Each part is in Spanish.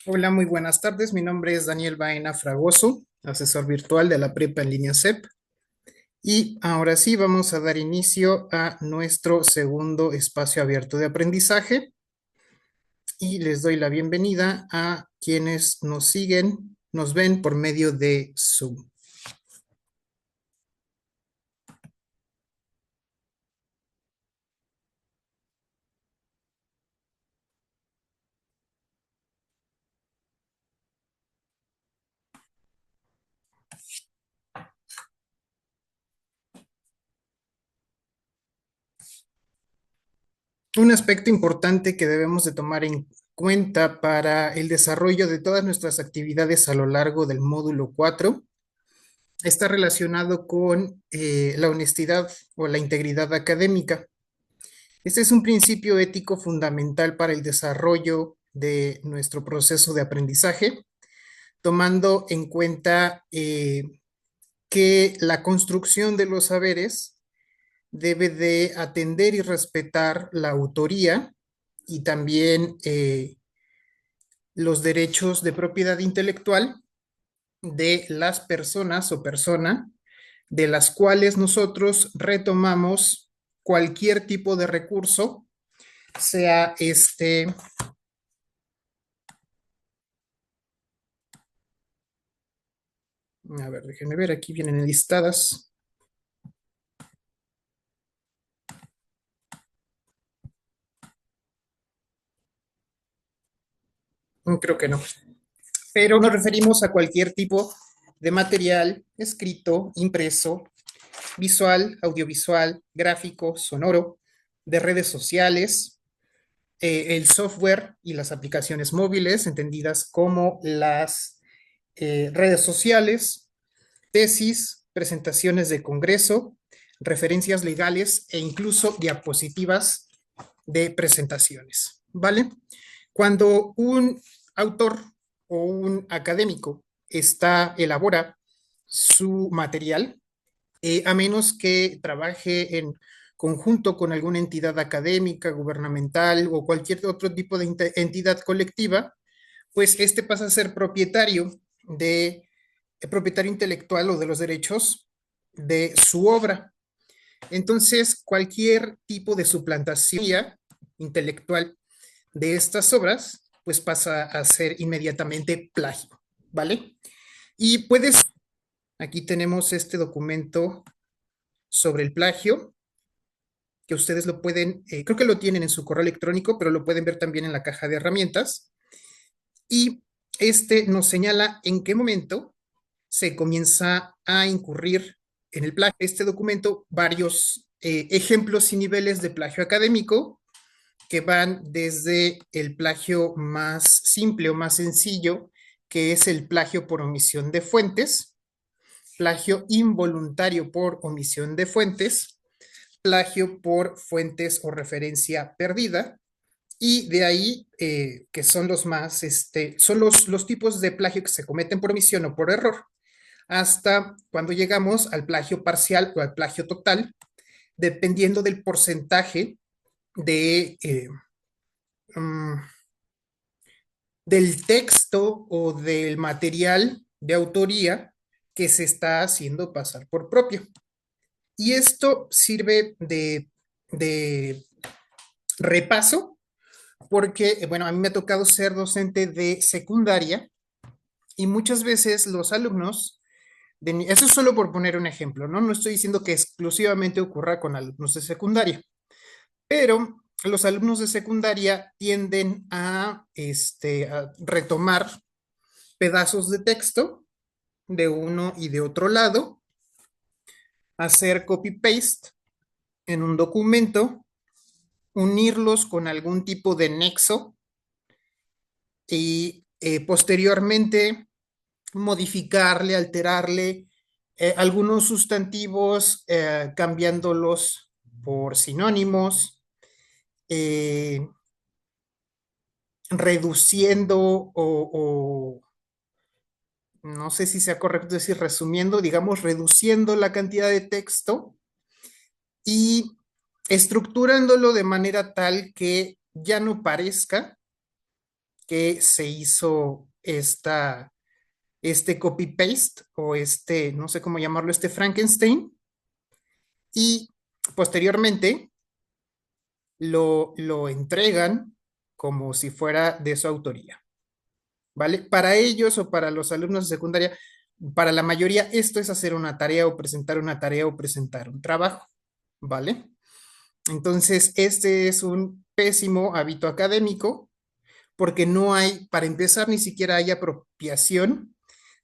Hola, muy buenas tardes. Mi nombre es Daniel Baena Fragoso, asesor virtual de la Prepa en línea CEP. Y ahora sí, vamos a dar inicio a nuestro segundo espacio abierto de aprendizaje y les doy la bienvenida a quienes nos siguen, nos ven por medio de Zoom. Un aspecto importante que debemos de tomar en cuenta para el desarrollo de todas nuestras actividades a lo largo del módulo 4 está relacionado con la honestidad o la integridad académica. Este es un principio ético fundamental para el desarrollo de nuestro proceso de aprendizaje, tomando en cuenta que la construcción de los saberes debe de atender y respetar la autoría y también los derechos de propiedad intelectual de las personas o persona de las cuales nosotros retomamos cualquier tipo de recurso, sea a ver, déjenme ver, aquí vienen listadas. Creo que no. Pero nos referimos a cualquier tipo de material escrito, impreso, visual, audiovisual, gráfico, sonoro, de redes sociales, el software y las aplicaciones móviles, entendidas como las redes sociales, tesis, presentaciones de congreso, referencias legales e incluso diapositivas de presentaciones, ¿vale? Cuando un autor o un académico elabora su material, a menos que trabaje en conjunto con alguna entidad académica, gubernamental o cualquier otro tipo de entidad colectiva, pues este pasa a ser propietario intelectual o de los derechos de su obra. Entonces, cualquier tipo de suplantación intelectual de estas obras, pues pasa a ser inmediatamente plagio, ¿vale? Y aquí tenemos este documento sobre el plagio, que ustedes lo pueden, creo que lo tienen en su correo electrónico, pero lo pueden ver también en la caja de herramientas. Y este nos señala en qué momento se comienza a incurrir en el plagio. Este documento, varios ejemplos y niveles de plagio académico que van desde el plagio más simple o más sencillo, que es el plagio por omisión de fuentes, plagio involuntario por omisión de fuentes, plagio por fuentes o referencia perdida, y de ahí, que son son los tipos de plagio que se cometen por omisión o por error, hasta cuando llegamos al plagio parcial o al plagio total, dependiendo del porcentaje de, um, del texto o del material de autoría que se está haciendo pasar por propio. Y esto sirve de repaso porque, bueno, a mí me ha tocado ser docente de secundaria y muchas veces los alumnos, eso es solo por poner un ejemplo, ¿no? No estoy diciendo que exclusivamente ocurra con alumnos de secundaria, pero los alumnos de secundaria tienden a retomar pedazos de texto de uno y de otro lado, hacer copy-paste en un documento, unirlos con algún tipo de nexo y posteriormente modificarle, alterarle algunos sustantivos, cambiándolos por sinónimos, eh, reduciendo o no sé si sea correcto decir resumiendo, digamos, reduciendo la cantidad de texto y estructurándolo de manera tal que ya no parezca que se hizo este copy-paste o no sé cómo llamarlo, este Frankenstein, y posteriormente lo entregan como si fuera de su autoría, ¿vale? Para ellos o para los alumnos de secundaria, para la mayoría, esto es hacer una tarea o presentar una tarea o presentar un trabajo, ¿vale? Entonces, este es un pésimo hábito académico porque no hay, para empezar, ni siquiera hay apropiación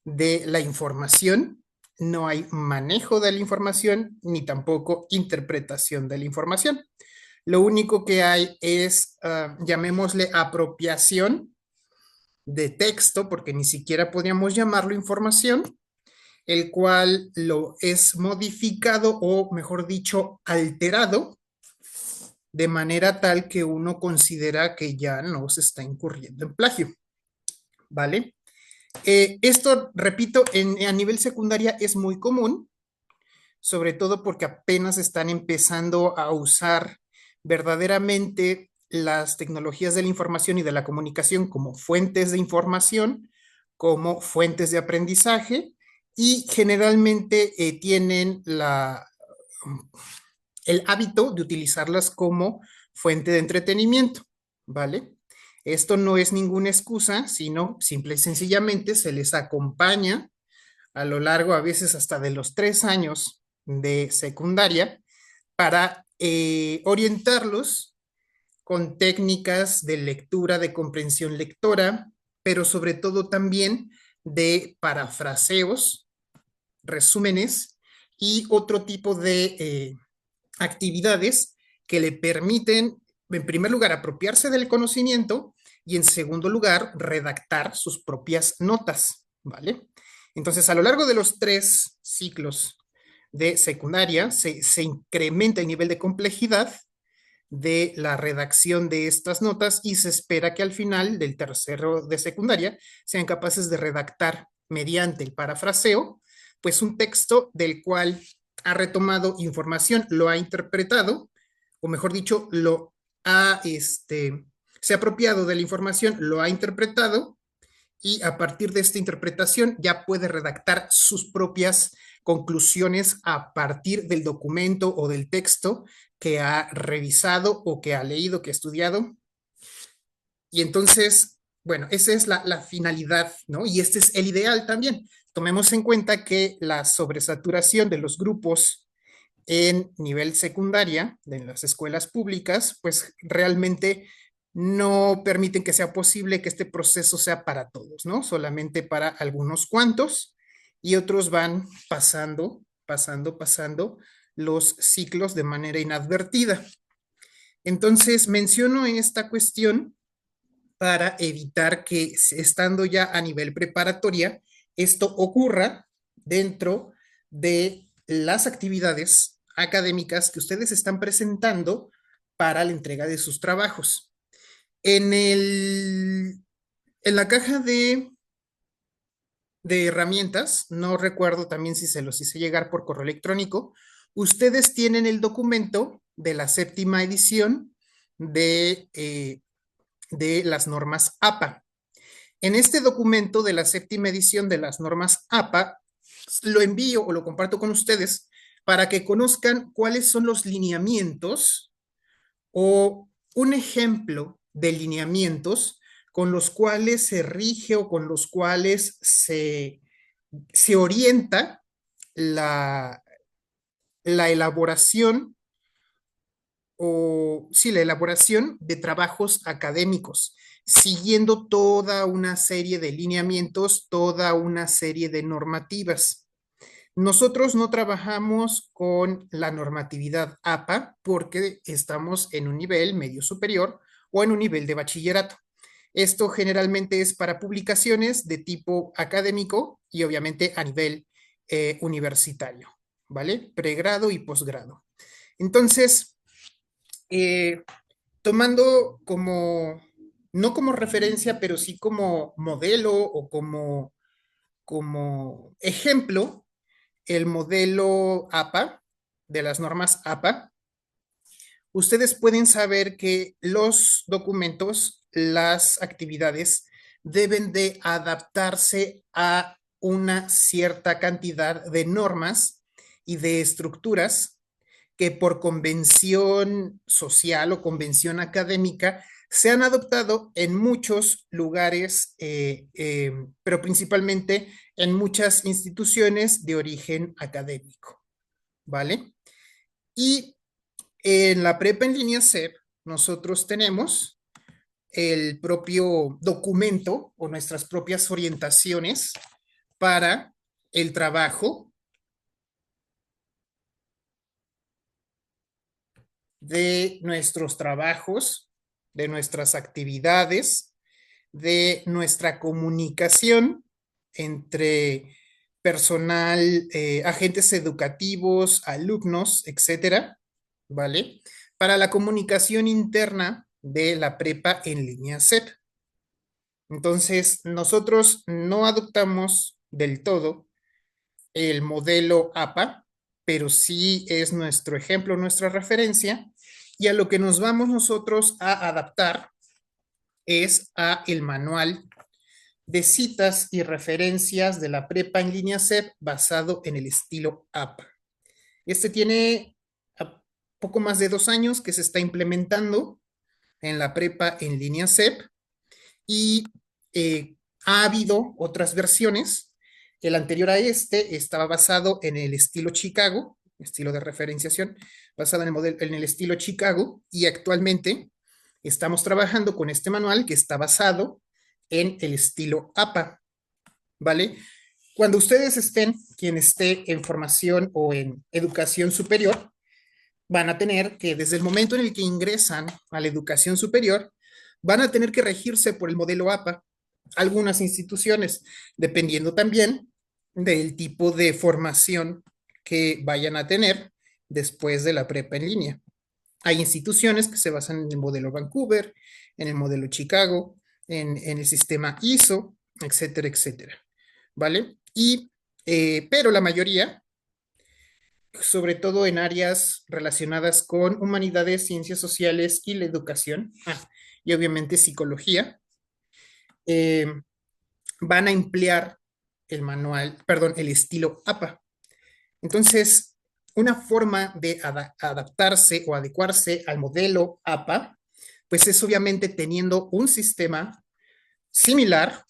de la información, no hay manejo de la información, ni tampoco interpretación de la información. Lo único que hay es, llamémosle apropiación de texto, porque ni siquiera podríamos llamarlo información, el cual lo es modificado o, mejor dicho, alterado de manera tal que uno considera que ya no se está incurriendo en plagio, ¿vale? Esto, repito, a nivel secundaria es muy común, sobre todo porque apenas están empezando a usar verdaderamente las tecnologías de la información y de la comunicación como fuentes de información, como fuentes de aprendizaje, y generalmente tienen el hábito de utilizarlas como fuente de entretenimiento, ¿vale? Esto no es ninguna excusa, sino simple y sencillamente se les acompaña a lo largo, a veces hasta de los 3 años de secundaria, para orientarlos con técnicas de lectura, de comprensión lectora, pero sobre todo también de parafraseos, resúmenes y otro tipo de actividades que le permiten, en primer lugar, apropiarse del conocimiento y en segundo lugar, redactar sus propias notas, ¿vale? Entonces, a lo largo de los 3 ciclos de secundaria, se incrementa el nivel de complejidad de la redacción de estas notas y se espera que al final del tercero de secundaria sean capaces de redactar mediante el parafraseo, pues un texto del cual ha retomado información, lo ha interpretado, o mejor dicho, se ha apropiado de la información, lo ha interpretado y a partir de esta interpretación ya puede redactar sus propias conclusiones a partir del documento o del texto que ha revisado o que ha leído, que ha estudiado. Y entonces, bueno, esa es la finalidad, ¿no? Y este es el ideal también. Tomemos en cuenta que la sobresaturación de los grupos en nivel secundaria, en las escuelas públicas, pues realmente no permiten que sea posible que este proceso sea para todos, ¿no? Solamente para algunos cuantos y otros van pasando los ciclos de manera inadvertida. Entonces, menciono esta cuestión para evitar que estando ya a nivel preparatoria, esto ocurra dentro de las actividades académicas que ustedes están presentando para la entrega de sus trabajos. En la caja de herramientas, no recuerdo también si se los hice llegar por correo electrónico, ustedes tienen el documento de la 7ª edición de las normas APA. En este documento de la 7ª edición de las normas APA, lo envío o lo comparto con ustedes para que conozcan cuáles son los lineamientos o un ejemplo de lineamientos con los cuales se rige o con los cuales se orienta la elaboración la elaboración de trabajos académicos, siguiendo toda una serie de lineamientos, toda una serie de normativas. Nosotros no trabajamos con la normatividad APA porque estamos en un nivel medio superior o en un nivel de bachillerato. Esto generalmente es para publicaciones de tipo académico y obviamente a nivel universitario, ¿vale? Pregrado y posgrado. Entonces, tomando no como referencia, pero sí como modelo o como ejemplo, el modelo APA, de las normas APA, ustedes pueden saber que los documentos las actividades deben de adaptarse a una cierta cantidad de normas y de estructuras que por convención social o convención académica se han adoptado en muchos lugares, pero principalmente en muchas instituciones de origen académico, ¿vale? Y en la prepa en línea CEP, nosotros tenemos el propio documento o nuestras propias orientaciones para el trabajo de nuestros trabajos, de nuestras actividades, de nuestra comunicación entre personal, agentes educativos, alumnos, etcétera, ¿vale? Para la comunicación interna de la prepa en línea CEP. Entonces, nosotros no adoptamos del todo el modelo APA, pero sí es nuestro ejemplo, nuestra referencia, y a lo que nos vamos nosotros a adaptar es a el manual de citas y referencias de la prepa en línea CEP basado en el estilo APA. Este tiene poco más de 2 años que se está implementando en la prepa en línea CEP y ha habido otras versiones. El anterior a este estaba basado en el estilo Chicago, estilo de referenciación, basado en el modelo, en el estilo Chicago, y actualmente estamos trabajando con este manual que está basado en el estilo APA, ¿vale? Cuando ustedes estén, quien esté en formación o en educación superior, van a tener que, desde el momento en el que ingresan a la educación superior, van a tener que regirse por el modelo APA. Algunas instituciones, dependiendo también del tipo de formación que vayan a tener después de la prepa en línea. Hay instituciones que se basan en el modelo Vancouver, en el modelo Chicago, en el sistema ISO, etcétera, etcétera. ¿Vale? Pero la mayoría, sobre todo en áreas relacionadas con humanidades, ciencias sociales y la educación, y obviamente psicología, eh, van a emplear el manual, perdón, el estilo APA. Entonces, una forma de adaptarse o adecuarse al modelo APA, pues es obviamente teniendo un sistema similar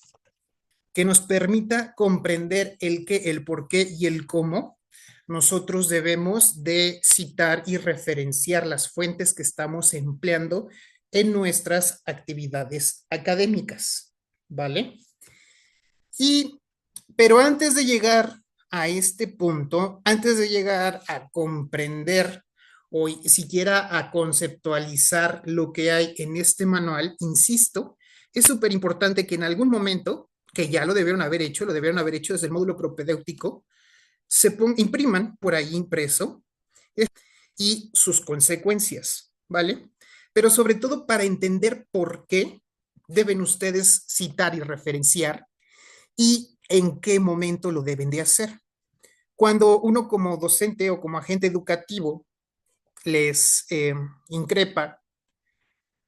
que nos permita comprender el qué, el por qué y el cómo nosotros debemos de citar y referenciar las fuentes que estamos empleando en nuestras actividades académicas, ¿vale? Y, pero antes de llegar a este punto, antes de llegar a comprender o siquiera a conceptualizar lo que hay en este manual, insisto, es súper importante que en algún momento, que ya lo debieron haber hecho desde el módulo propedéutico, impriman por ahí impreso y sus consecuencias, ¿vale? Pero sobre todo para entender por qué deben ustedes citar y referenciar y en qué momento lo deben de hacer. Cuando uno como docente o como agente educativo les increpa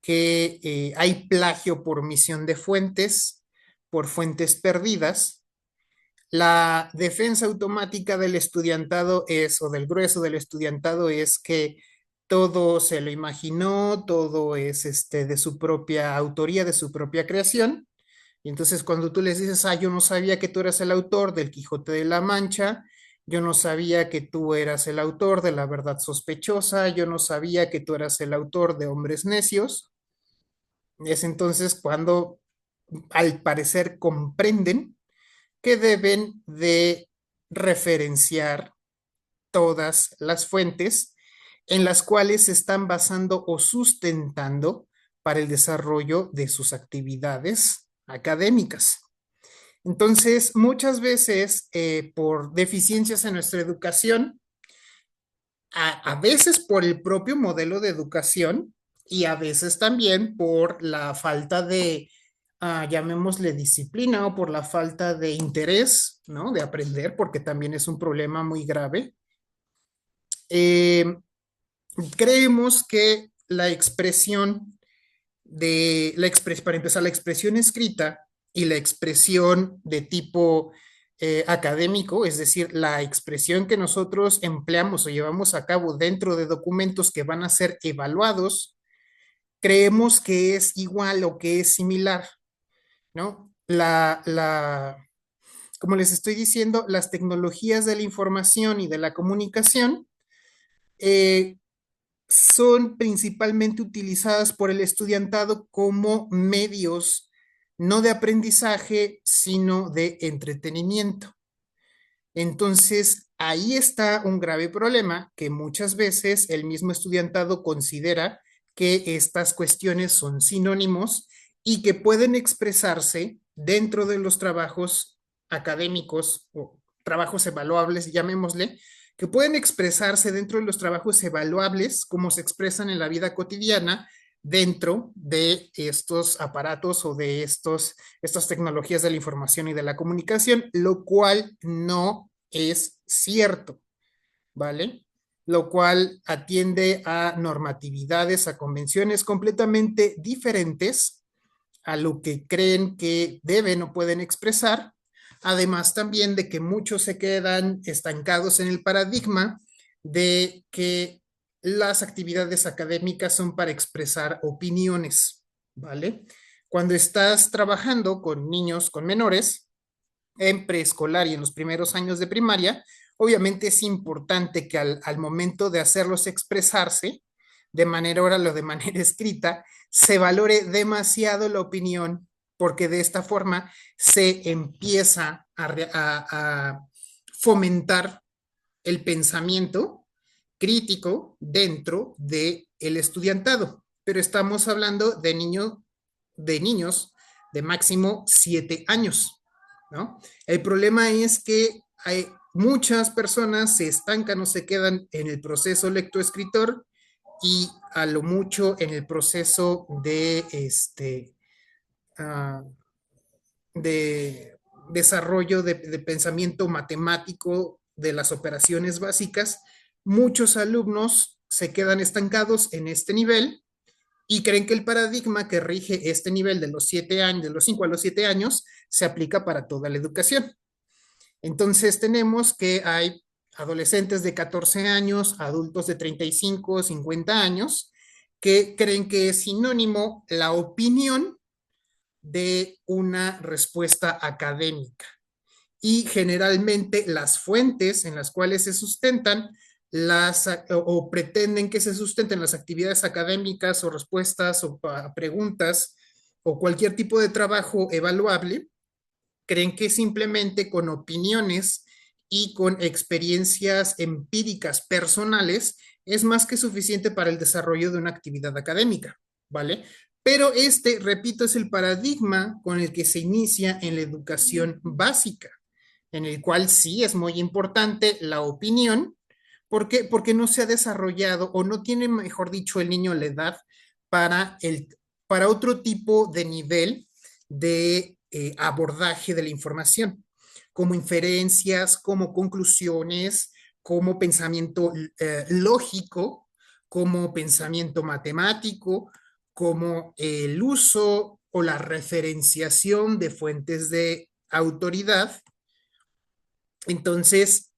que hay plagio por omisión de fuentes, por fuentes perdidas, la defensa automática del estudiantado es, o del grueso del estudiantado es que todo se lo imaginó, todo es de su propia autoría, de su propia creación. Y entonces cuando tú les dices, yo no sabía que tú eras el autor del Quijote de la Mancha, yo no sabía que tú eras el autor de La Verdad Sospechosa, yo no sabía que tú eras el autor de Hombres Necios, es entonces cuando al parecer comprenden que deben de referenciar todas las fuentes en las cuales se están basando o sustentando para el desarrollo de sus actividades académicas. Entonces, muchas veces por deficiencias en nuestra educación, a veces por el propio modelo de educación y a veces también por la falta de, llamémosle disciplina o por la falta de interés, ¿no? De aprender, porque también es un problema muy grave. Eh, Creemos que la expresión para empezar, la expresión escrita y la expresión de tipo académico, es decir, la expresión que nosotros empleamos o llevamos a cabo dentro de documentos que van a ser evaluados, creemos que es igual o que es similar, ¿no? Como les estoy diciendo, las tecnologías de la información y de la comunicación eh, son principalmente utilizadas por el estudiantado como medios no de aprendizaje, sino de entretenimiento. Entonces, ahí está un grave problema que muchas veces el mismo estudiantado considera que estas cuestiones son sinónimos y que pueden expresarse dentro de los trabajos académicos o trabajos evaluables, llamémosle, que pueden expresarse dentro de los trabajos evaluables como se expresan en la vida cotidiana dentro de estos aparatos o de estas tecnologías de la información y de la comunicación, lo cual no es cierto, ¿vale? Lo cual atiende a normatividades, a convenciones completamente diferentes a lo que creen que deben o pueden expresar. Además también de que muchos se quedan estancados en el paradigma de que las actividades académicas son para expresar opiniones, ¿vale? Cuando estás trabajando con niños, con menores, en preescolar y en los primeros años de primaria, obviamente es importante que al momento de hacerlos expresarse de manera oral o de manera escrita, se valore demasiado la opinión, porque de esta forma se empieza a fomentar el pensamiento crítico dentro del estudiantado. Pero estamos hablando de niños de máximo 7 años, ¿no? El problema es que hay muchas personas se estancan o se quedan en el proceso lectoescritor y a lo mucho en el proceso uh, de desarrollo de pensamiento matemático de las operaciones básicas. Muchos alumnos se quedan estancados en este nivel y creen que el paradigma que rige este nivel de los 7 años, de los 5 a los 7 años, se aplica para toda la educación. Entonces tenemos que hay adolescentes de 14 años, adultos de 35, 50 años, que creen que es sinónimo la opinión de una respuesta académica. Y generalmente las fuentes en las cuales se sustentan o pretenden que se sustenten las actividades académicas o respuestas o preguntas o cualquier tipo de trabajo evaluable, creen que simplemente con opiniones y con experiencias empíricas personales es más que suficiente para el desarrollo de una actividad académica, ¿vale? Pero repito, es el paradigma con el que se inicia en la educación básica, en el cual sí es muy importante la opinión. ¿Por qué? Porque no se ha desarrollado o no tiene, mejor dicho, el niño la edad para, para otro tipo de nivel de abordaje de la información, como inferencias, como conclusiones, como pensamiento lógico, como pensamiento matemático, como el uso o la referenciación de fuentes de autoridad. Entonces,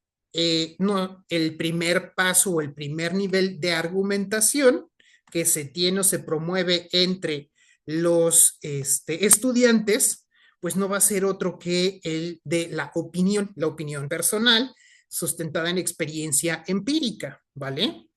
no, el primer paso o el primer nivel de argumentación que se tiene o se promueve entre los estudiantes, pues no va a ser otro que el de la opinión personal sustentada en experiencia empírica, ¿vale?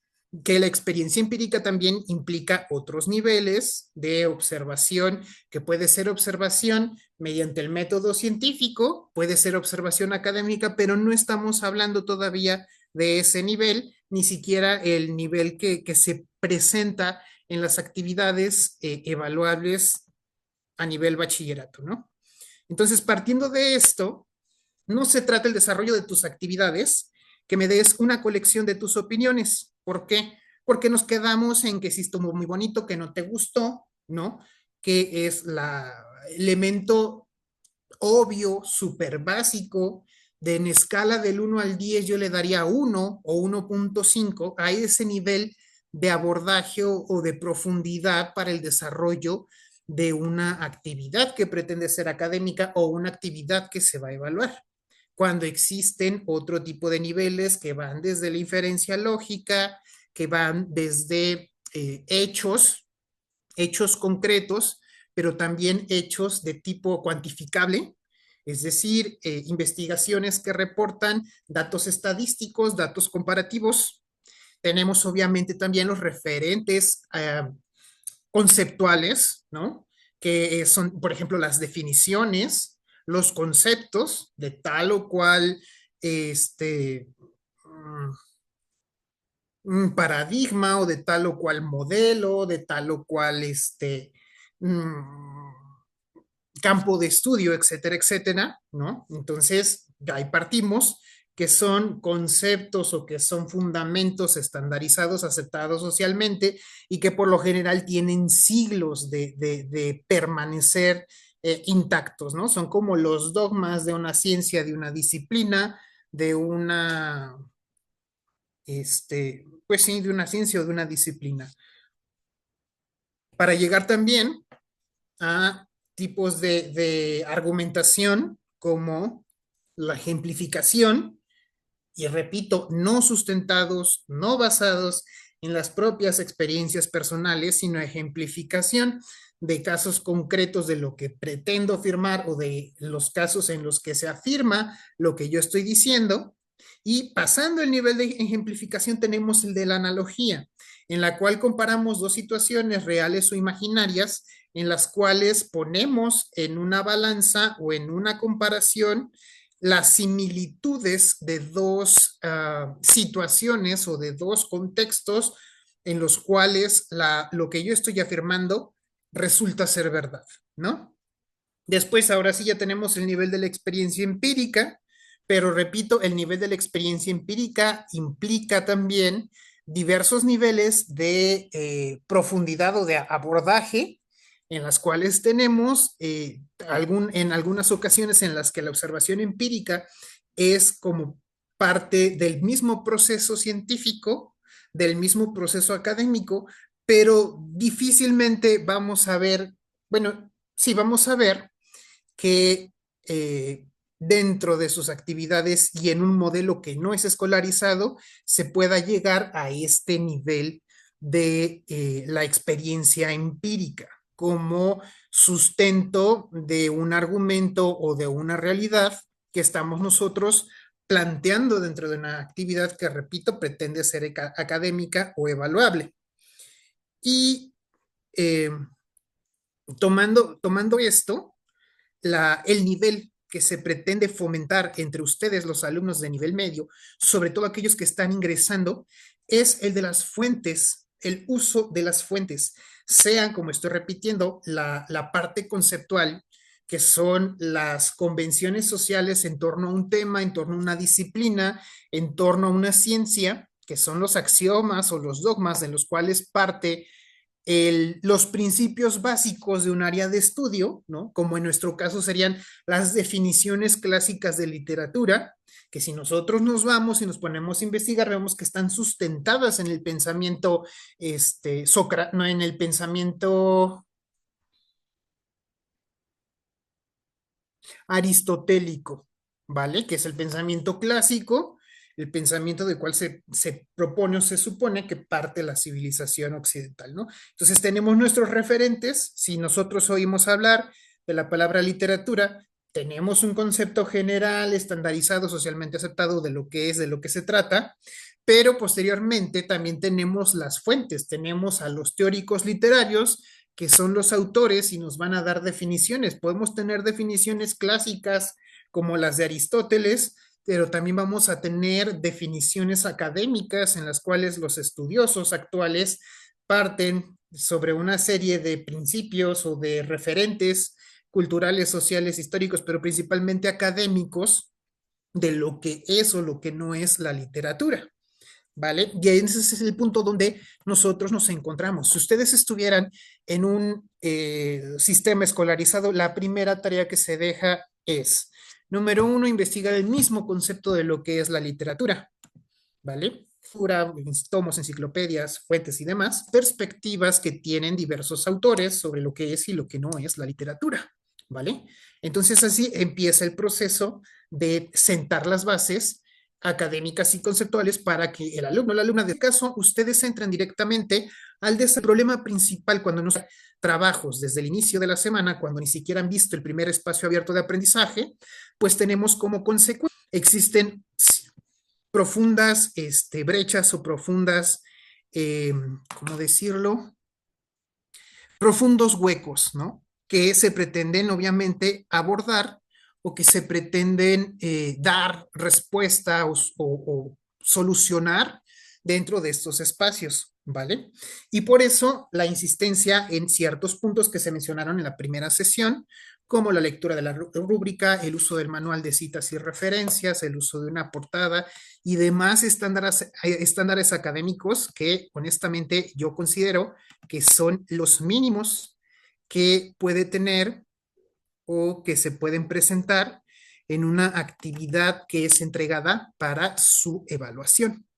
Que la experiencia empírica también implica otros niveles de observación, que puede ser observación mediante el método científico, puede ser observación académica, pero no estamos hablando todavía de ese nivel, ni siquiera el nivel que se presenta en las actividades evaluables a nivel bachillerato, ¿no? Entonces, partiendo de esto, no se trata el desarrollo de tus actividades, que me des una colección de tus opiniones. ¿Por qué? Porque nos quedamos en que sí estuvo muy bonito, que no te gustó, ¿no? Que es el elemento obvio, súper básico, de en escala del 1 al 10 yo le daría 1 o 1.5 a ese nivel de abordaje o de profundidad para el desarrollo de una actividad que pretende ser académica o una actividad que se va a evaluar. Cuando existen otro tipo de niveles que van desde la inferencia lógica, que van desde hechos concretos, pero también hechos de tipo cuantificable, es decir, investigaciones que reportan datos estadísticos, datos comparativos. Tenemos obviamente también los referentes conceptuales, ¿no? Que son, por ejemplo, las definiciones, los conceptos de tal o cual un paradigma o de tal o cual modelo, de tal o cual mm, campo de estudio, etcétera, etcétera, ¿no? Entonces, ahí partimos que son conceptos o que son fundamentos estandarizados, aceptados socialmente y que por lo general tienen siglos de permanecer intactos, ¿no? Son como los dogmas de una ciencia, de una disciplina, de una, pues sí, de una ciencia o de una disciplina. Para llegar también a tipos de argumentación como la ejemplificación, y repito, no sustentados, no basados en las propias experiencias personales, sino ejemplificación de casos concretos de lo que pretendo afirmar o de los casos en los que se afirma lo que yo estoy diciendo. Y pasando el nivel de ejemplificación tenemos el de la analogía, en la cual comparamos dos situaciones reales o imaginarias en las cuales ponemos en una balanza o en una comparación las similitudes de dos situaciones o de dos contextos en los cuales lo que yo estoy afirmando resulta ser verdad, ¿no? Después, ahora sí ya tenemos el nivel de la experiencia empírica, pero repito, el nivel de la experiencia empírica implica también diversos niveles de profundidad o de abordaje en las cuales tenemos en algunas ocasiones en las que la observación empírica es como parte del mismo proceso científico, del mismo proceso académico, pero difícilmente vamos a ver, bueno, sí vamos a ver que dentro de sus actividades y en un modelo que no es escolarizado se pueda llegar a este nivel de la experiencia empírica como sustento de un argumento o de una realidad que estamos nosotros planteando dentro de una actividad que, repito, pretende ser académica o evaluable. Y eh, tomando esto, el nivel que se pretende fomentar entre ustedes, los alumnos de nivel medio, sobre todo aquellos que están ingresando, es el de las fuentes, el uso de las fuentes, sean, como estoy repitiendo, la parte conceptual, que son las convenciones sociales en torno a un tema, en torno a una disciplina, en torno a una ciencia, que son los axiomas o los dogmas de los cuales parte los principios básicos de un área de estudio, ¿no? Como en nuestro caso serían las definiciones clásicas de literatura, que si nosotros nos vamos y nos ponemos a investigar, vemos que están sustentadas en el pensamiento, no, en el pensamiento aristotélico, ¿vale? Que es el pensamiento clásico, el pensamiento del cual se propone o se supone que parte la civilización occidental, ¿no? Entonces tenemos nuestros referentes, si nosotros oímos hablar de la palabra literatura, tenemos un concepto general, estandarizado, socialmente aceptado de lo que es, de lo que se trata, pero posteriormente también tenemos las fuentes, tenemos a los teóricos literarios, que son los autores y nos van a dar definiciones. Podemos tener definiciones clásicas como las de Aristóteles, pero también vamos a tener definiciones académicas en las cuales los estudiosos actuales parten sobre una serie de principios o de referentes culturales, sociales, históricos, pero principalmente académicos de lo que es o lo que no es la literatura. ¿Vale? Y ese es el punto donde nosotros nos encontramos. Si ustedes estuvieran en un sistema escolarizado, la primera tarea que se deja es, número uno, investigar el mismo concepto de lo que es la literatura, ¿vale? tomos, enciclopedias, fuentes y demás, perspectivas que tienen diversos autores sobre lo que es y lo que no es la literatura, ¿vale? Entonces así empieza el proceso de sentar las bases académicas y conceptuales para que el alumno, la alumna, de caso, ustedes entren directamente al problema principal cuando nos trabajos desde el inicio de la semana, cuando ni siquiera han visto el primer espacio abierto de aprendizaje, pues tenemos como consecuencia, existen profundas brechas o profundas, ¿cómo decirlo? Profundos huecos, ¿no? Que se pretenden obviamente abordar o que se pretenden dar respuesta o solucionar dentro de estos espacios, ¿vale? Y por eso la insistencia en ciertos puntos que se mencionaron en la primera sesión, como la lectura de la rúbrica, el uso del manual de citas y referencias, el uso de una portada y demás estándares académicos que honestamente yo considero que son los mínimos que puede tener o que se pueden presentar en una actividad que es entregada para su evaluación.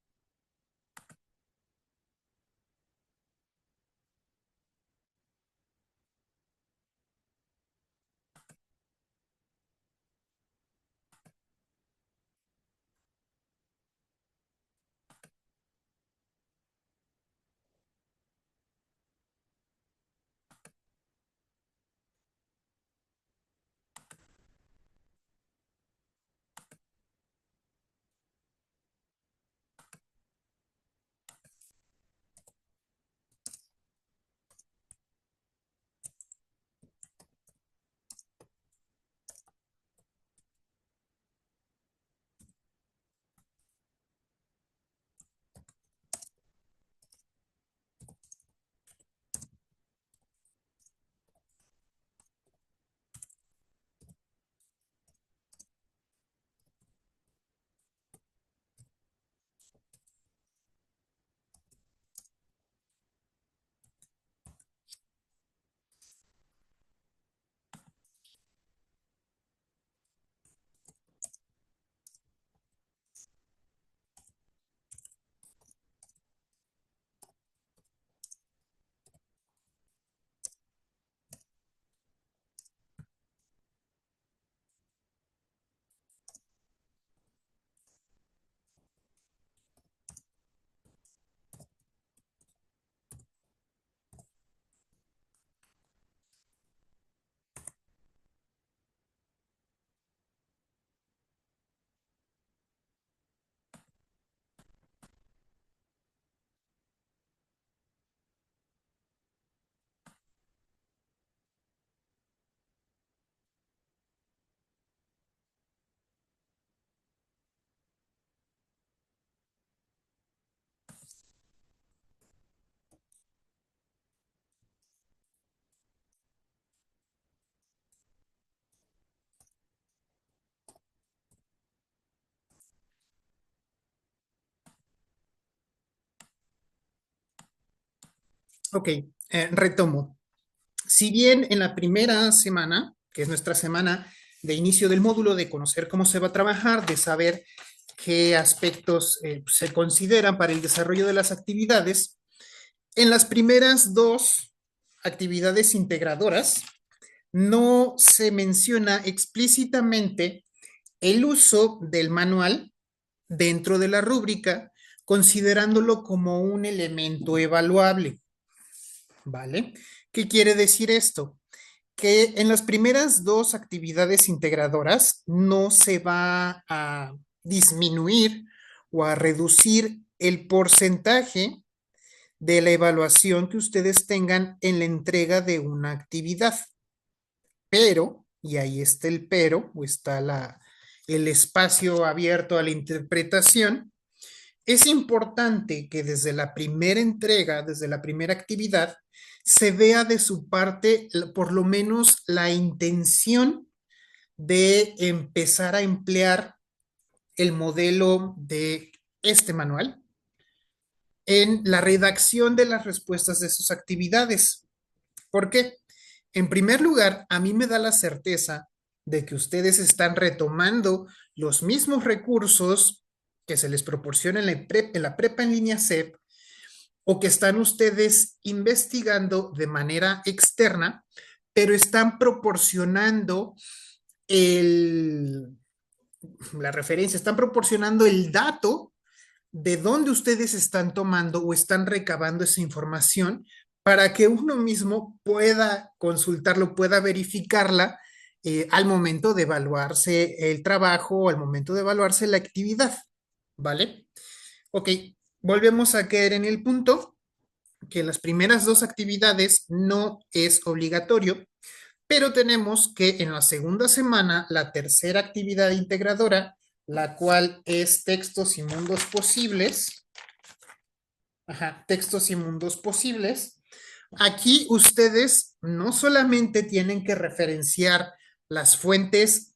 Ok, retomo. Si bien en la primera semana, que es nuestra semana de inicio del módulo, de conocer cómo se va a trabajar, de saber qué aspectos se consideran para el desarrollo de las actividades, en las primeras dos actividades integradoras no se menciona explícitamente el uso del manual dentro de la rúbrica, considerándolo como un elemento evaluable, ¿vale? ¿Qué quiere decir esto? Que en las primeras dos actividades integradoras no se va a disminuir o a reducir el porcentaje de la evaluación que ustedes tengan en la entrega de una actividad. Pero, y ahí está el pero, o está el espacio abierto a la interpretación, es importante que desde la primera entrega, desde la primera actividad, se vea de su parte por lo menos la intención de empezar a emplear el modelo de este manual en la redacción de las respuestas de sus actividades. ¿Por qué? En primer lugar, a mí me da la certeza de que ustedes están retomando los mismos recursos que se les proporciona en la prepa en línea CEP o que están ustedes investigando de manera externa, pero están proporcionando el, la referencia, están proporcionando el dato de dónde ustedes están tomando o están recabando esa información para que uno mismo pueda consultarlo, pueda verificarla al momento de evaluarse el trabajo o al momento de evaluarse la actividad, ¿vale? Ok, volvemos a caer en el punto que las primeras dos actividades no es obligatorio, pero tenemos que en la segunda semana, la tercera actividad integradora, la cual es textos y mundos posibles. Ajá, textos y mundos posibles. Aquí ustedes no solamente tienen que referenciar las fuentes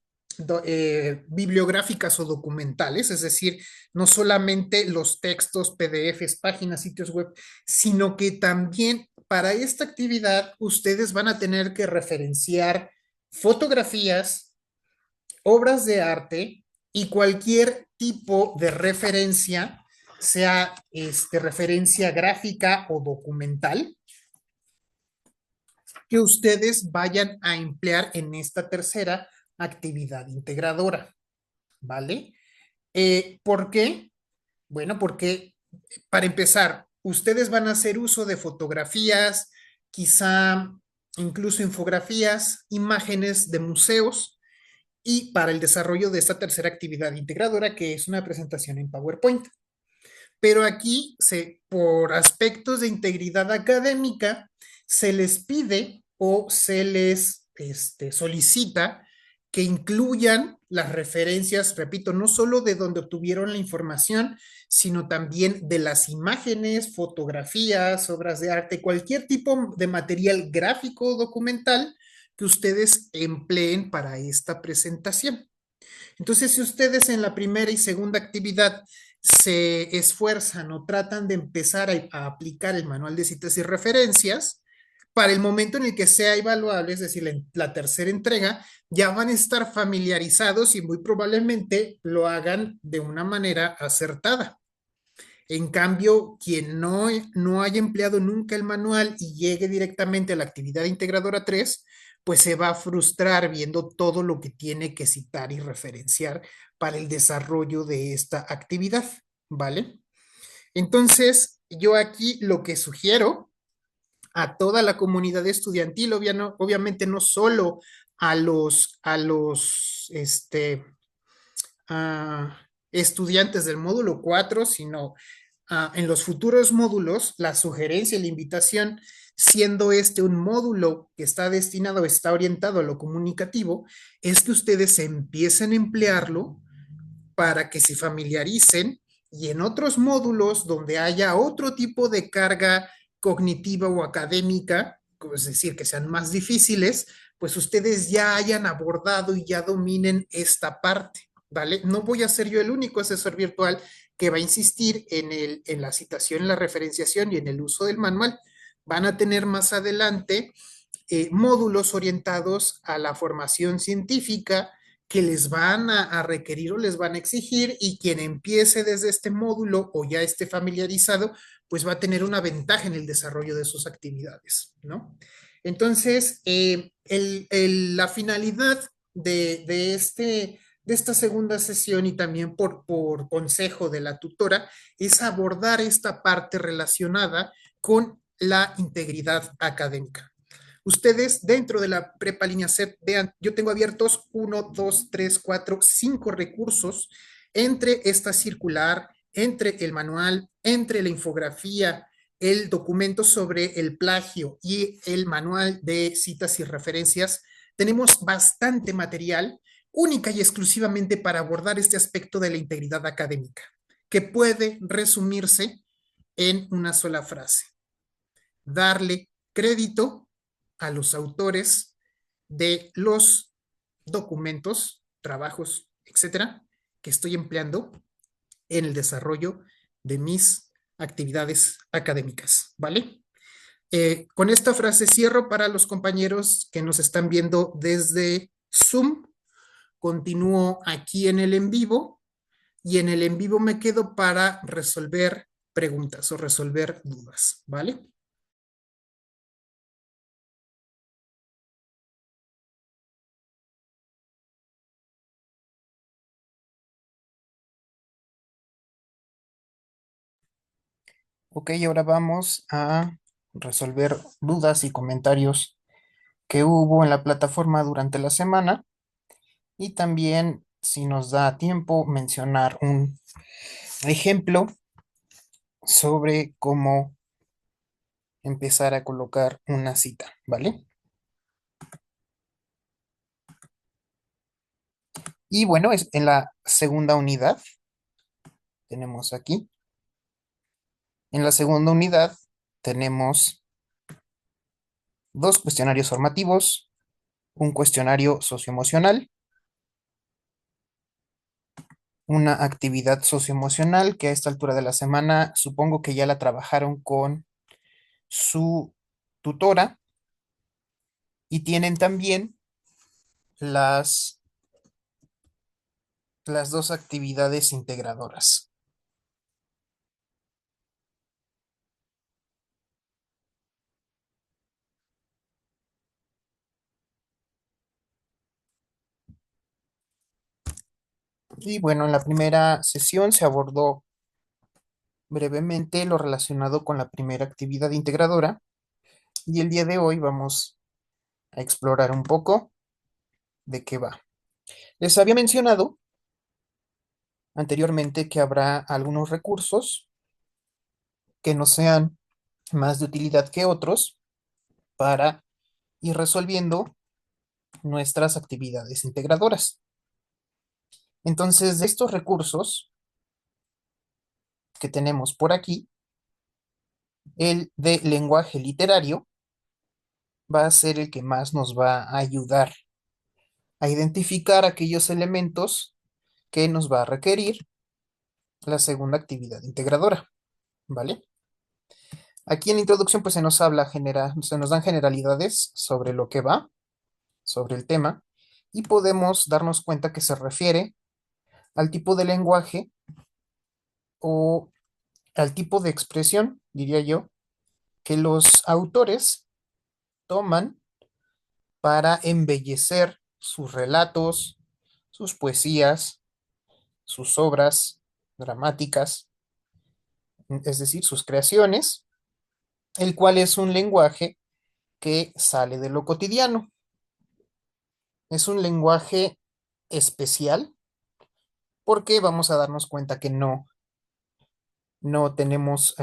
bibliográficas o documentales, es decir, no solamente los textos, PDFs, páginas, sitios web, sino que también para esta actividad ustedes van a tener que referenciar fotografías, obras de arte y cualquier tipo de referencia, sea referencia gráfica o documental, que ustedes vayan a emplear en esta tercera actividad integradora, ¿vale? ¿Por qué? Bueno, porque para empezar, ustedes van a hacer uso de fotografías, quizá incluso infografías, imágenes de museos y para el desarrollo de esta tercera actividad integradora, que es una presentación en PowerPoint. Pero aquí, por aspectos de integridad académica, se les pide o se les solicita que incluyan las referencias, repito, no solo de donde obtuvieron la información, sino también de las imágenes, fotografías, obras de arte, cualquier tipo de material gráfico o documental que ustedes empleen para esta presentación. Entonces, si ustedes en la primera y segunda actividad se esfuerzan o tratan de empezar a aplicar el manual de citas y referencias, para el momento en el que sea evaluable, es decir, la tercera entrega, ya van a estar familiarizados y muy probablemente lo hagan de una manera acertada. En cambio, quien no haya empleado nunca el manual y llegue directamente a la actividad integradora 3, pues se va a frustrar viendo todo lo que tiene que citar y referenciar para el desarrollo de esta actividad, ¿vale? Entonces, yo aquí lo que sugiero a toda la comunidad estudiantil, obviamente no solo a los estudiantes del módulo 4, sino en los futuros módulos, la sugerencia y la invitación, siendo este un módulo que está destinado, está orientado a lo comunicativo, es que ustedes empiecen a emplearlo para que se familiaricen y en otros módulos donde haya otro tipo de carga cognitiva o académica, es decir, que sean más difíciles, pues ustedes ya hayan abordado y ya dominen esta parte, ¿vale? No voy a ser yo el único asesor virtual que va a insistir en la citación, en la referenciación y en el uso del manual. Van a tener más adelante módulos orientados a la formación científica que les van a requerir o les van a exigir y quien empiece desde este módulo o ya esté familiarizado, pues va a tener una ventaja en el desarrollo de sus actividades, ¿no? Entonces, la finalidad de esta segunda sesión y también por consejo de la tutora es abordar esta parte relacionada con la integridad académica. Ustedes dentro de la prepa línea CEP, vean, yo tengo abiertos 1, 2, 3, 4, 5 recursos entre esta circular, entre el manual, entre la infografía, el documento sobre el plagio y el manual de citas y referencias. Tenemos bastante material única y exclusivamente para abordar este aspecto de la integridad académica, que puede resumirse en una sola frase: darle crédito a los autores de los documentos, trabajos, etcétera, que estoy empleando en el desarrollo de mis actividades académicas, ¿vale? Con esta frase cierro para los compañeros que nos están viendo desde Zoom. Continúo aquí en el en vivo y en el en vivo me quedo para resolver preguntas o resolver dudas, ¿vale? Ok, ahora vamos a resolver dudas y comentarios que hubo en la plataforma durante la semana y también, si nos da tiempo, mencionar un ejemplo sobre cómo empezar a colocar una cita, ¿vale? Y bueno, es en la segunda unidad, tenemos aquí. En la segunda unidad tenemos dos cuestionarios formativos, un cuestionario socioemocional, una actividad socioemocional que a esta altura de la semana supongo que ya la trabajaron con su tutora y tienen también las, las dos actividades integradoras. Y bueno, en la primera sesión se abordó brevemente lo relacionado con la primera actividad integradora y el día de hoy vamos a explorar un poco de qué va. Les había mencionado anteriormente que habrá algunos recursos que no sean más de utilidad que otros para ir resolviendo nuestras actividades integradoras. Entonces, de estos recursos que tenemos por aquí, el de lenguaje literario va a ser el que más nos va a ayudar a identificar aquellos elementos que nos va a requerir la segunda actividad integradora, ¿vale? Aquí en la introducción pues se nos dan generalidades sobre lo que va, sobre el tema, y podemos darnos cuenta que se refiere al tipo de lenguaje o al tipo de expresión, diría yo, que los autores toman para embellecer sus relatos, sus poesías, sus obras dramáticas, es decir, sus creaciones, el cual es un lenguaje que sale de lo cotidiano. Es un lenguaje especial porque vamos a darnos cuenta que no tenemos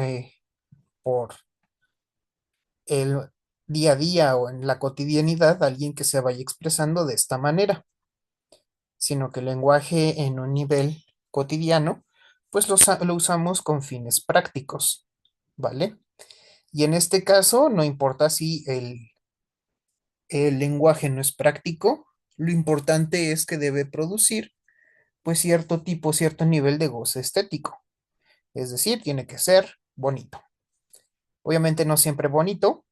por el día a día o en la cotidianidad alguien que se vaya expresando de esta manera, sino que el lenguaje en un nivel cotidiano, pues lo usamos con fines prácticos, ¿vale? Y en este caso, no importa si el lenguaje no es práctico, lo importante es que debe producir, pues, cierto tipo, cierto nivel de goce estético. Es decir, tiene que ser bonito. Obviamente no siempre bonito,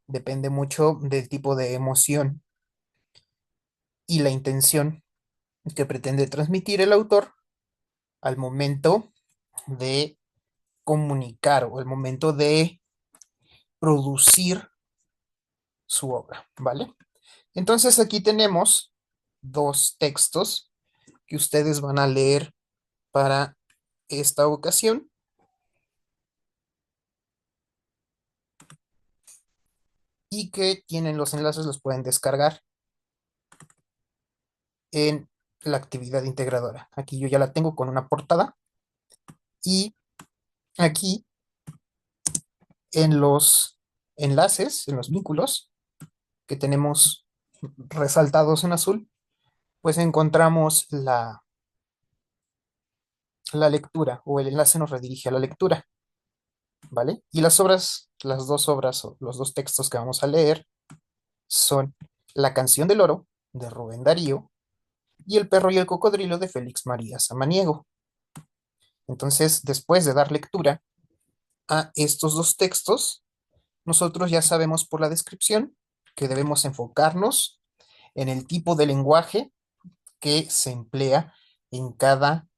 depende mucho del tipo de emoción y la intención que pretende transmitir el autor al momento de comunicar o al momento de producir su obra, ¿vale? Entonces aquí tenemos dos textos que ustedes van a leer para esta ocasión y que tienen los enlaces, los pueden descargar en la actividad integradora. Aquí yo ya la tengo con una portada y aquí en los enlaces, en los vínculos que tenemos resaltados en azul, pues encontramos la lectura o el enlace nos redirige a la lectura, ¿vale? Y las obras, las dos obras o los dos textos que vamos a leer son La canción del oro de Rubén Darío y El perro y el cocodrilo de Félix María Samaniego. Entonces, después de dar lectura a estos dos textos, nosotros ya sabemos por la descripción que debemos enfocarnos en el tipo de lenguaje que se emplea en cada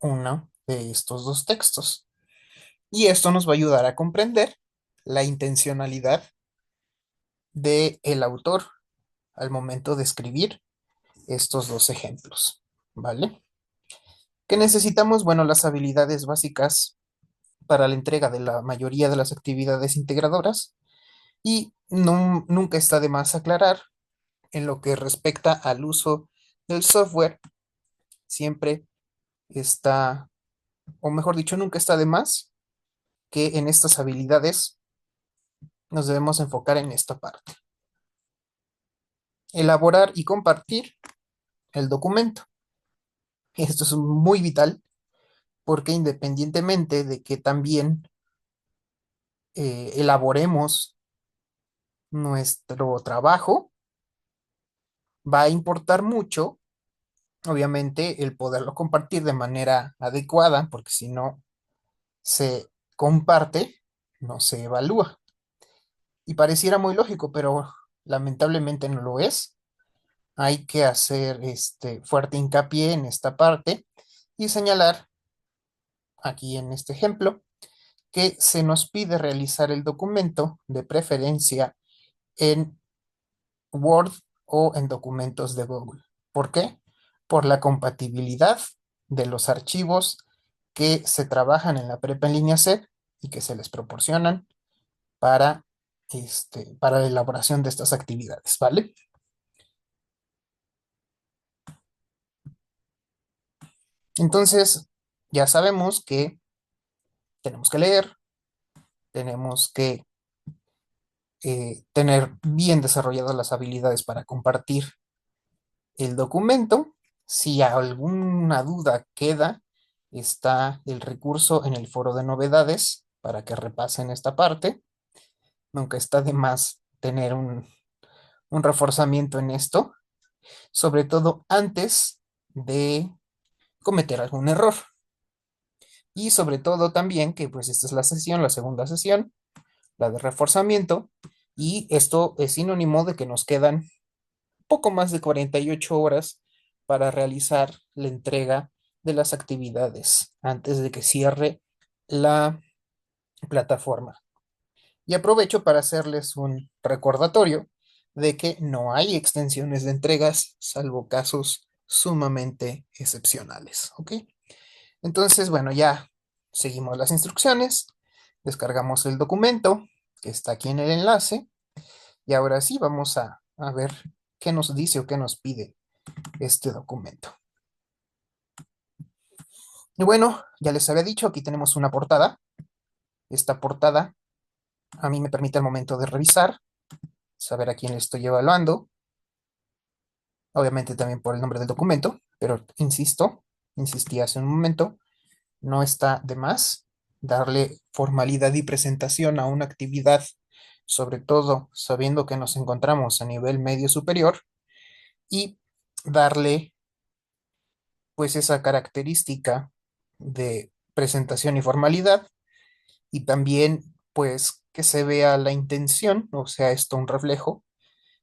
uno de estos dos textos. Y esto nos va a ayudar a comprender la intencionalidad del autor al momento de escribir estos dos ejemplos, ¿vale? ¿Qué necesitamos? Bueno, las habilidades básicas para la entrega de la mayoría de las actividades integradoras y nunca está de más aclarar en lo que respecta al uso del software, siempre está, o mejor dicho, nunca está de más que en estas habilidades nos debemos enfocar en esta parte. Elaborar y compartir el documento. Esto es muy vital porque independientemente de que también elaboremos nuestro trabajo, va a importar mucho, obviamente, el poderlo compartir de manera adecuada, porque si no se comparte, no se evalúa. Y pareciera muy lógico, pero lamentablemente no lo es. Hay que hacer este fuerte hincapié en esta parte y señalar aquí en este ejemplo que se nos pide realizar el documento de preferencia en Word o en documentos de Google. ¿Por qué? Por la compatibilidad de los archivos que se trabajan en la prepa en línea C y que se les proporcionan para, para la elaboración de estas actividades, ¿vale? Entonces, ya sabemos que tenemos que leer, tenemos que tener bien desarrolladas las habilidades para compartir el documento. Si alguna duda queda, está el recurso en el foro de novedades para que repasen esta parte. Nunca está de más tener un reforzamiento en esto, sobre todo antes de cometer algún error. Y sobre todo también que pues esta es la sesión, la segunda sesión, la de reforzamiento, y esto es sinónimo de que nos quedan poco más de 48 horas para realizar la entrega de las actividades antes de que cierre la plataforma. Y aprovecho para hacerles un recordatorio de que no hay extensiones de entregas salvo casos sumamente excepcionales, ¿ok? Entonces, bueno, ya seguimos las instrucciones, descargamos el documento que está aquí en el enlace y ahora sí vamos a ver qué nos dice o qué nos pide este documento. Y bueno, ya les había dicho, aquí tenemos una portada. Esta portada a mí me permite al momento de revisar, saber a quién le estoy evaluando, obviamente también por el nombre del documento, pero insistí hace un momento, no está de más darle formalidad y presentación a una actividad, sobre todo sabiendo que nos encontramos a nivel medio superior, y darle pues esa característica de presentación y formalidad, y también pues que se vea la intención, o sea, esto un reflejo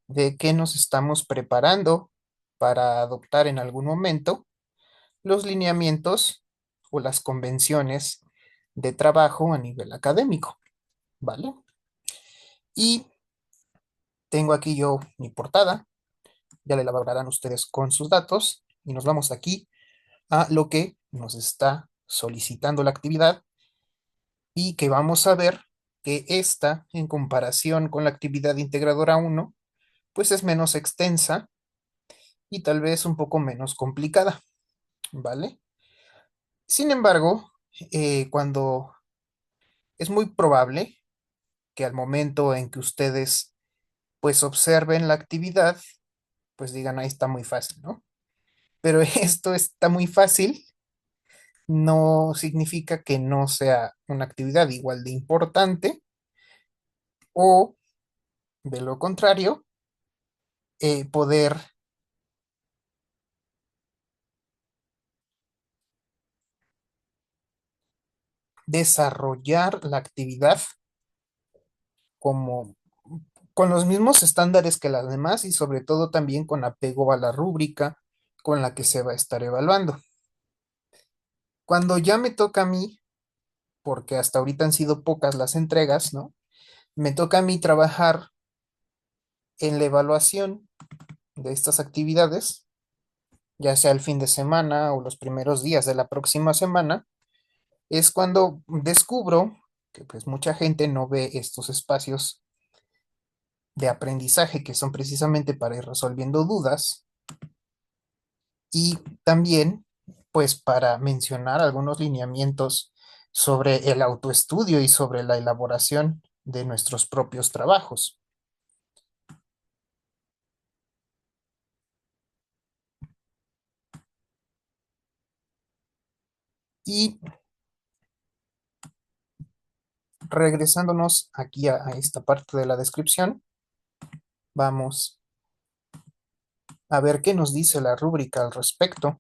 de que nos estamos preparando para adoptar en algún momento los lineamientos o las convenciones de trabajo a nivel académico, ¿vale? Y tengo aquí yo mi portada, ya la elaborarán ustedes con sus datos y nos vamos aquí a lo que nos está solicitando la actividad y que vamos a ver que esta, en comparación con la actividad integradora uno, pues es menos extensa y tal vez un poco menos complicada, ¿vale? Sin embargo, cuando es muy probable que al momento en que ustedes pues observen la actividad, pues digan, ahí está muy fácil, ¿no? Pero esto está muy fácil, no significa que no sea una actividad igual de importante o, de lo contrario, poder desarrollar la actividad como con los mismos estándares que las demás y sobre todo también con apego a la rúbrica con la que se va a estar evaluando. Cuando ya me toca a mí, porque hasta ahorita han sido pocas las entregas, ¿no? Me toca a mí trabajar en la evaluación de estas actividades, ya sea el fin de semana o los primeros días de la próxima semana, es cuando descubro que pues mucha gente no ve estos espacios de aprendizaje que son precisamente para ir resolviendo dudas y también pues para mencionar algunos lineamientos sobre el autoestudio y sobre la elaboración de nuestros propios trabajos. Y regresándonos aquí a esta parte de la descripción, vamos a ver qué nos dice la rúbrica al respecto.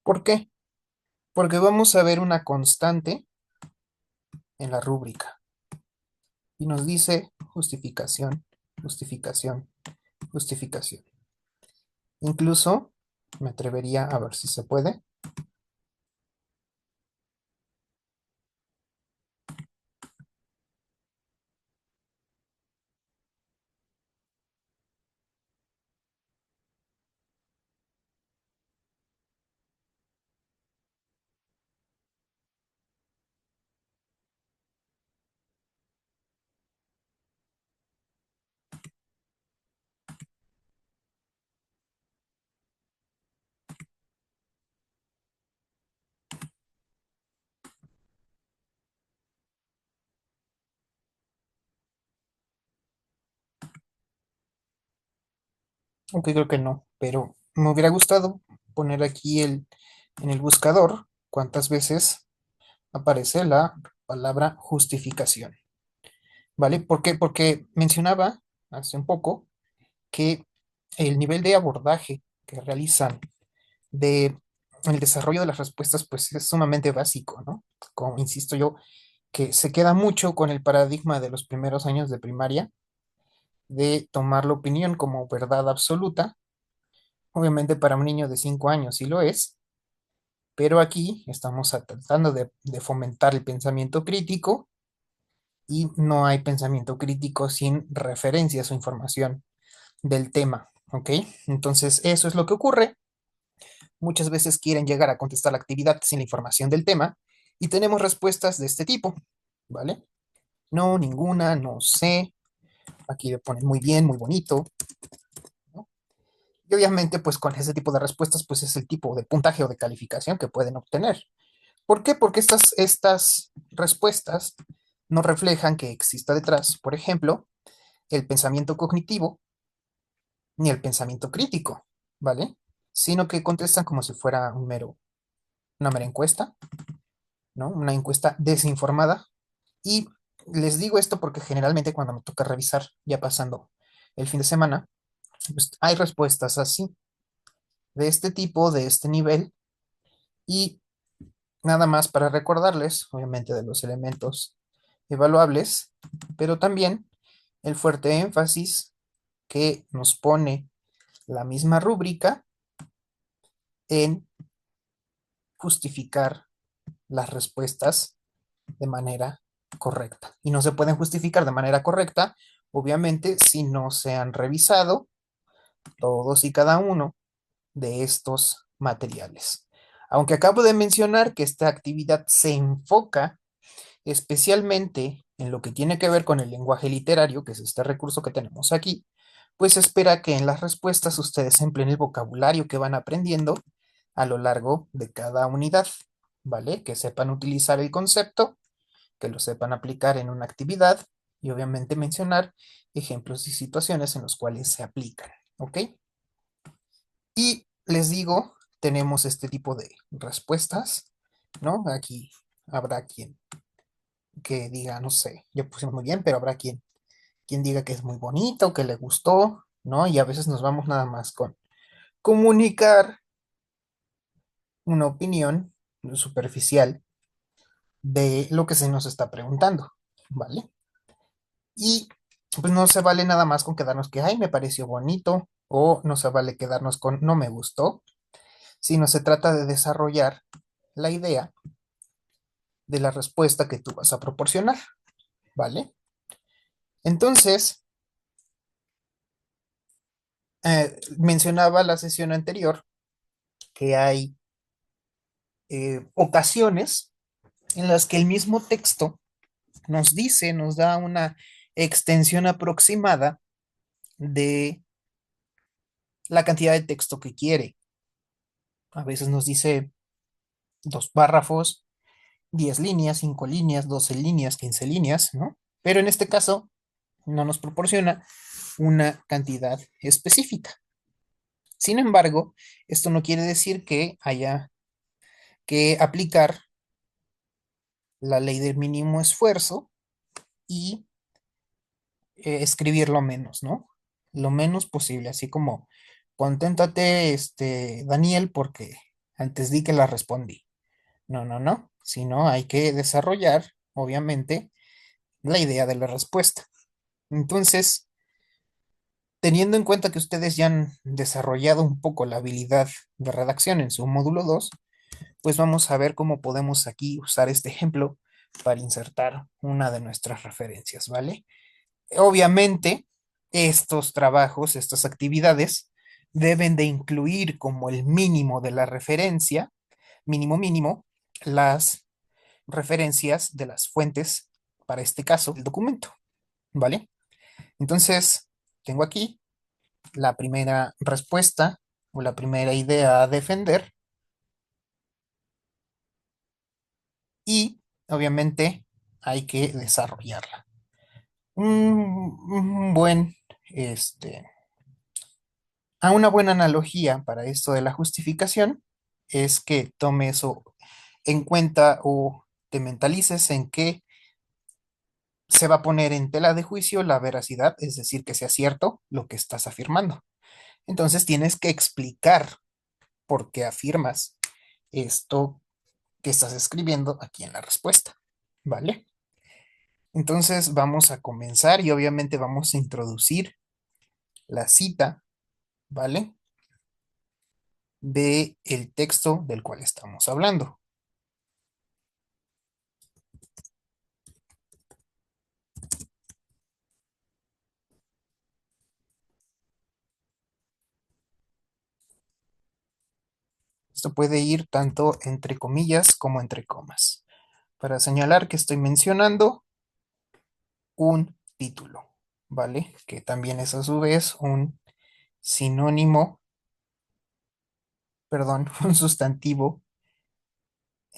¿Por qué? Porque vamos a ver una constante en la rúbrica y nos dice justificación, justificación, justificación. Incluso me atrevería a ver si se puede. Aunque creo que no, pero me hubiera gustado poner aquí en el buscador cuántas veces aparece la palabra justificación, ¿vale? ¿Por qué? Porque mencionaba hace un poco que el nivel de abordaje que realizan de el desarrollo de las respuestas pues es sumamente básico, ¿no? Como insisto yo, que se queda mucho con el paradigma de los primeros años de primaria, de tomar la opinión como verdad absoluta. Obviamente para un niño de 5 años sí lo es, pero aquí estamos tratando de fomentar el pensamiento crítico y no hay pensamiento crítico sin referencias o información del tema, ¿ok? Entonces eso es lo que ocurre. Muchas veces quieren llegar a contestar la actividad sin la información del tema y tenemos respuestas de este tipo, ¿vale? No, ninguna, no sé. Aquí le ponen muy bien, muy bonito, ¿no? Y obviamente, pues con ese tipo de respuestas, pues es el tipo de puntaje o de calificación que pueden obtener. ¿Por qué? Porque estas respuestas no reflejan que exista detrás, por ejemplo, el pensamiento cognitivo ni el pensamiento crítico, ¿vale? Sino que contestan como si fuera una mera encuesta, ¿no? Una encuesta desinformada. Y les digo esto porque generalmente cuando me toca revisar, ya pasando el fin de semana, pues hay respuestas así, de este tipo, de este nivel, y nada más para recordarles, obviamente, de los elementos evaluables, pero también el fuerte énfasis que nos pone la misma rúbrica en justificar las respuestas de manera correcta. Y no se pueden justificar de manera correcta, obviamente, si no se han revisado todos y cada uno de estos materiales. Aunque acabo de mencionar que esta actividad se enfoca especialmente en lo que tiene que ver con el lenguaje literario, que es este recurso que tenemos aquí, pues espera que en las respuestas ustedes empleen el vocabulario que van aprendiendo a lo largo de cada unidad, ¿vale? Que sepan utilizar el concepto, que lo sepan aplicar en una actividad y obviamente mencionar ejemplos y situaciones en los cuales se aplican, ¿ok? Y les digo, tenemos este tipo de respuestas, ¿no? Aquí habrá quien que diga, no sé, yo pusimos muy bien, pero habrá quien diga que es muy bonito, que le gustó, ¿no? Y a veces nos vamos nada más con comunicar una opinión superficial de lo que se nos está preguntando, ¿vale? Y pues no se vale nada más con quedarnos que, ay, me pareció bonito, o no se vale quedarnos con, no me gustó, sino se trata de desarrollar la idea de la respuesta que tú vas a proporcionar, ¿vale? Entonces, mencionaba la sesión anterior que hay ocasiones en las que el mismo texto nos dice, nos da una extensión aproximada de la cantidad de texto que quiere. A veces nos dice 2 párrafos, 10 líneas, 5 líneas, 12 líneas, 15 líneas, ¿no? Pero en este caso no nos proporciona una cantidad específica. Sin embargo, esto no quiere decir que haya que aplicar la ley del mínimo esfuerzo y escribir lo menos, ¿no? Lo menos posible, así como conténtate, Daniel, porque antes di que la respondí. No, no, no, sino hay que desarrollar, obviamente, la idea de la respuesta. Entonces, teniendo en cuenta que ustedes ya han desarrollado un poco la habilidad de redacción en su módulo 2, pues vamos a ver cómo podemos aquí usar este ejemplo para insertar una de nuestras referencias, ¿vale? Obviamente, estos trabajos, estas actividades, deben de incluir como el mínimo de la referencia, mínimo mínimo, las referencias de las fuentes, para este caso, el documento, ¿vale? Entonces, tengo aquí la primera respuesta o la primera idea a defender y obviamente hay que desarrollarla. Un buen, este, una buena analogía para esto de la justificación es que tomes eso en cuenta o te mentalices en que se va a poner en tela de juicio la veracidad, es decir, que sea cierto lo que estás afirmando. Entonces tienes que explicar por qué afirmas esto que estás escribiendo aquí en la respuesta, ¿vale? Entonces vamos a comenzar y obviamente vamos a introducir la cita, ¿vale? De el texto del cual estamos hablando. Esto puede ir tanto entre comillas como entre comas, para señalar que estoy mencionando un título, ¿vale? Que también es a su vez un sinónimo, perdón, un sustantivo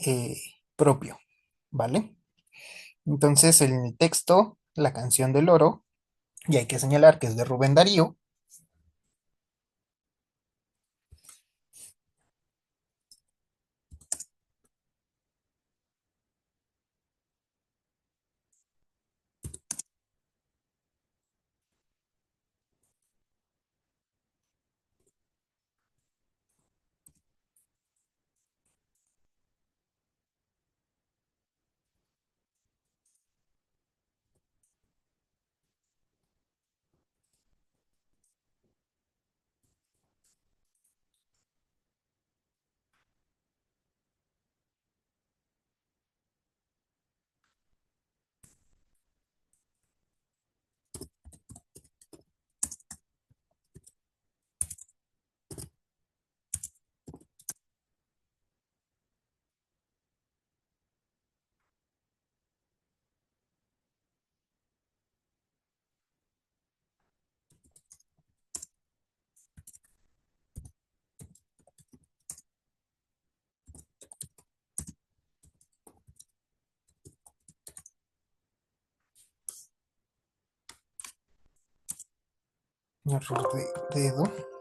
eh, propio, ¿vale? Entonces, en el texto, la canción del oro, y hay que señalar que es de Rubén Darío, error de dedo.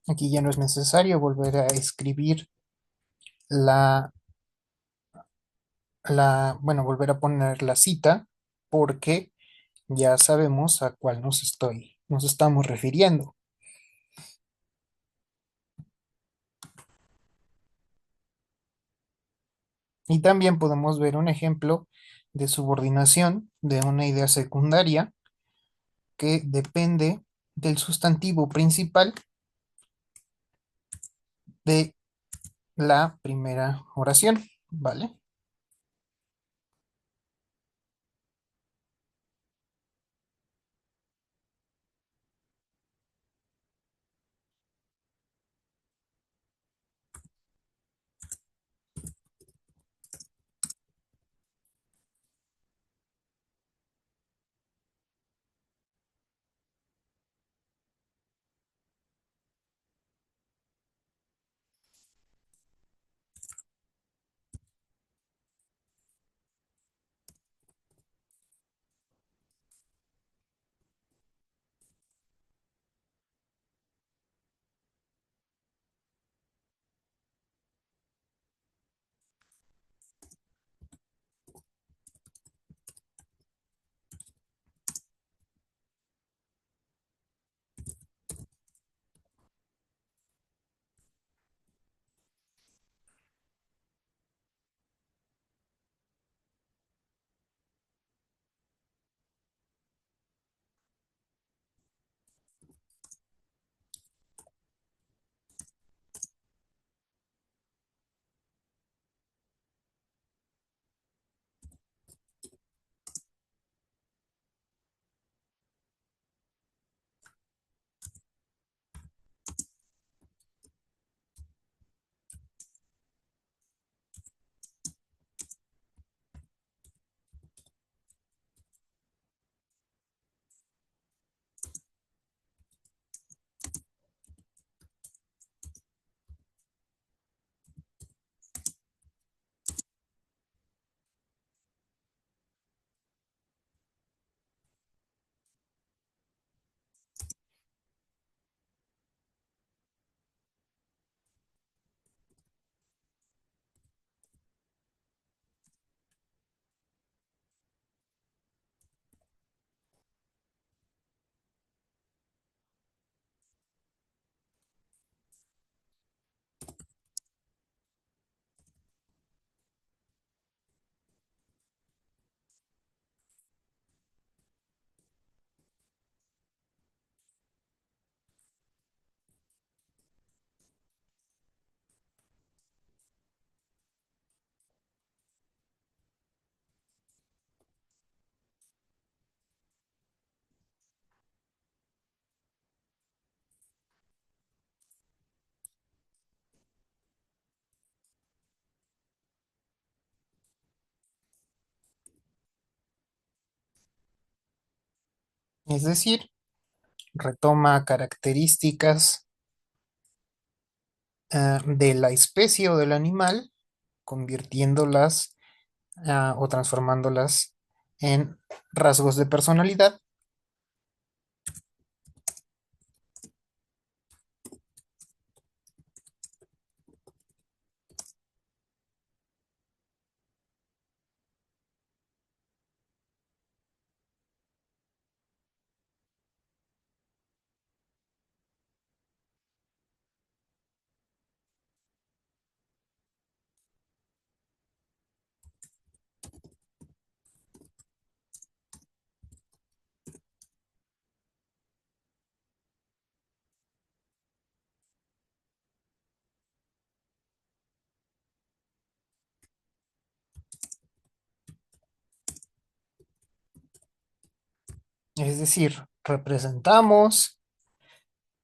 Aquí ya no es necesario volver a escribir la, bueno, volver a poner la cita porque ya sabemos a cuál nos estamos refiriendo. Y también podemos ver un ejemplo de subordinación de una idea secundaria que depende del sustantivo principal de la primera oración, ¿vale? Es decir, retoma características de la especie o del animal, convirtiéndolas o transformándolas en rasgos de personalidad. Es decir, representamos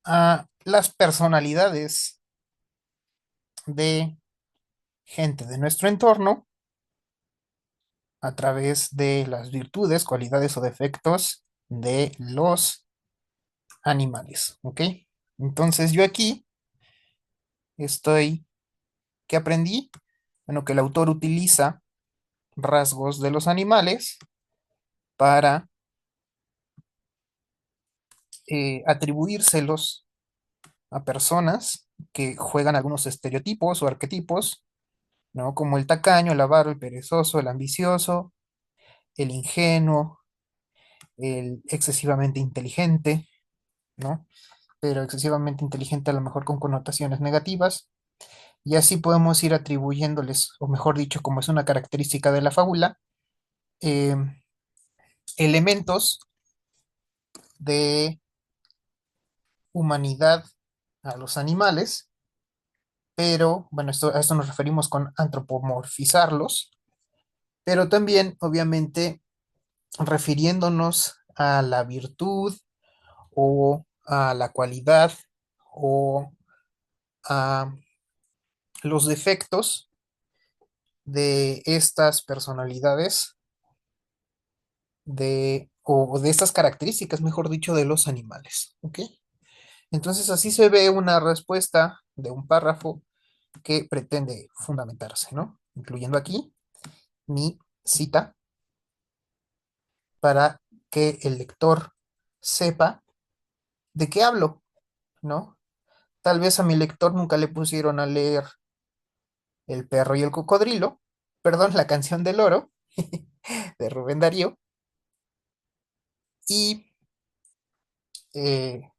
a las personalidades de gente de nuestro entorno a través de las virtudes, cualidades o defectos de los animales, ¿ok? Entonces yo aquí estoy, ¿qué aprendí? Bueno, que el autor utiliza rasgos de los animales para atribuírselos a personas que juegan algunos estereotipos o arquetipos, ¿no? Como el tacaño, el avaro, el perezoso, el ambicioso, el ingenuo, el excesivamente inteligente, ¿no? Pero excesivamente inteligente a lo mejor con connotaciones negativas. Y así podemos ir atribuyéndoles, o mejor dicho, como es una característica de la fábula, eh, elementos de humanidad a los animales, pero bueno, a esto nos referimos con antropomorfizarlos, pero también, obviamente, refiriéndonos a la virtud o a la cualidad o a los defectos de estas personalidades o de estas características, mejor dicho, de los animales. ¿Ok? Entonces así se ve una respuesta de un párrafo que pretende fundamentarse, ¿no? Incluyendo aquí mi cita para que el lector sepa de qué hablo, ¿no? Tal vez a mi lector nunca le pusieron a leer El perro y el cocodrilo, perdón, la canción del oro de Rubén Darío, y eh,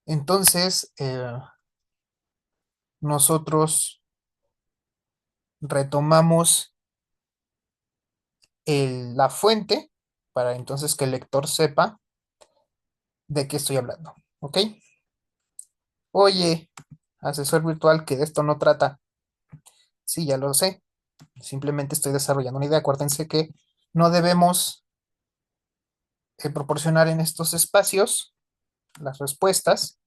entonces nosotros retomamos la fuente para entonces que el lector sepa de qué estoy hablando, ¿ok? Oye, asesor virtual, que de esto no trata. Sí, ya lo sé. Simplemente estoy desarrollando una idea. Acuérdense que no debemos proporcionar en estos espacios las respuestas,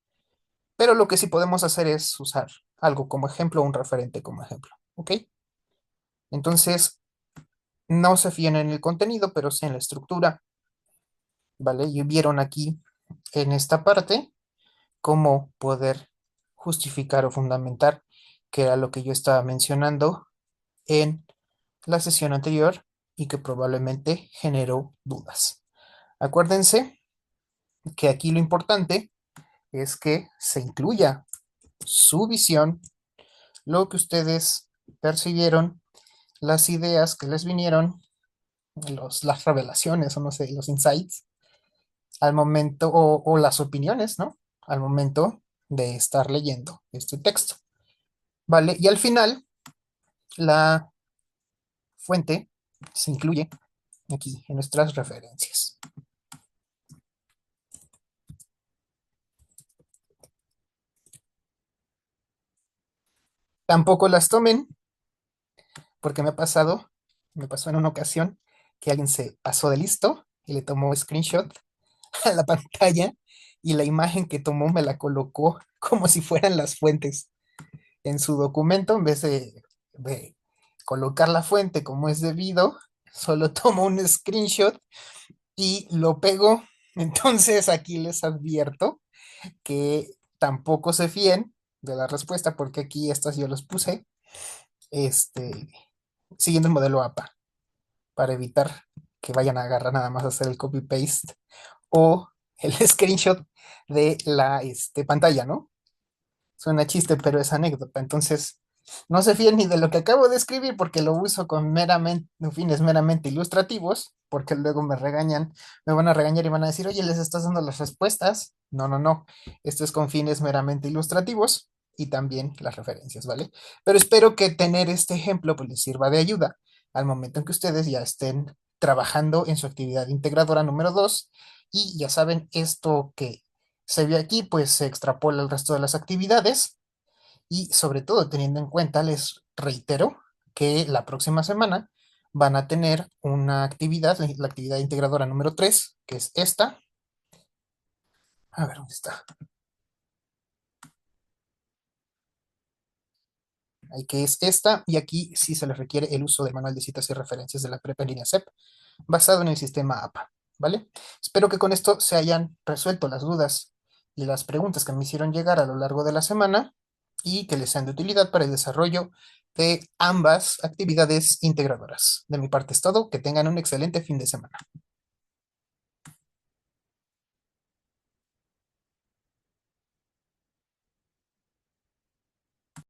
pero lo que sí podemos hacer es usar algo como ejemplo, un referente como ejemplo, ¿ok? Entonces, no se fíen en el contenido, pero sí en la estructura, ¿vale? Y vieron aquí en esta parte cómo poder justificar o fundamentar, que era lo que yo estaba mencionando en la sesión anterior y que probablemente generó dudas. Acuérdense que aquí lo importante es que se incluya su visión, lo que ustedes percibieron, las ideas que les vinieron, las revelaciones o no sé, los insights al momento o las opiniones, ¿no? Al momento de estar leyendo este texto, ¿vale? Y al final, la fuente se incluye aquí en nuestras referencias. Tampoco las tomen porque me pasó en una ocasión que alguien se pasó de listo y le tomó screenshot a la pantalla y la imagen que tomó me la colocó como si fueran las fuentes en su documento en vez de colocar la fuente como es debido, solo tomó un screenshot y lo pegó. Entonces aquí les advierto que tampoco se fíen de la respuesta porque aquí estas yo las puse este, siguiendo el modelo APA para evitar que vayan a agarrar nada más a hacer el copy-paste o el screenshot de la pantalla, ¿no? Suena chiste, pero es anécdota. Entonces, no se fíen ni de lo que acabo de escribir porque lo uso con fines meramente ilustrativos, porque luego me regañan, me van a regañar y van a decir, oye, les estás dando las respuestas. No, no, no. Esto es con fines meramente ilustrativos y también las referencias, ¿vale? Pero espero que tener este ejemplo pues les sirva de ayuda al momento en que ustedes ya estén trabajando en su actividad integradora número 2 y ya saben esto que se ve aquí, pues se extrapola el resto de las actividades y sobre todo teniendo en cuenta, les reitero que la próxima semana van a tener una actividad, la actividad integradora número 3 que es esta. A ver, ¿dónde está? Ahí que es esta, y aquí sí se les requiere el uso del manual de citas y referencias de la prepa en línea CEP, basado en el sistema APA, ¿vale? Espero que con esto se hayan resuelto las dudas y las preguntas que me hicieron llegar a lo largo de la semana y que les sean de utilidad para el desarrollo de ambas actividades integradoras. De mi parte es todo, que tengan un excelente fin de semana.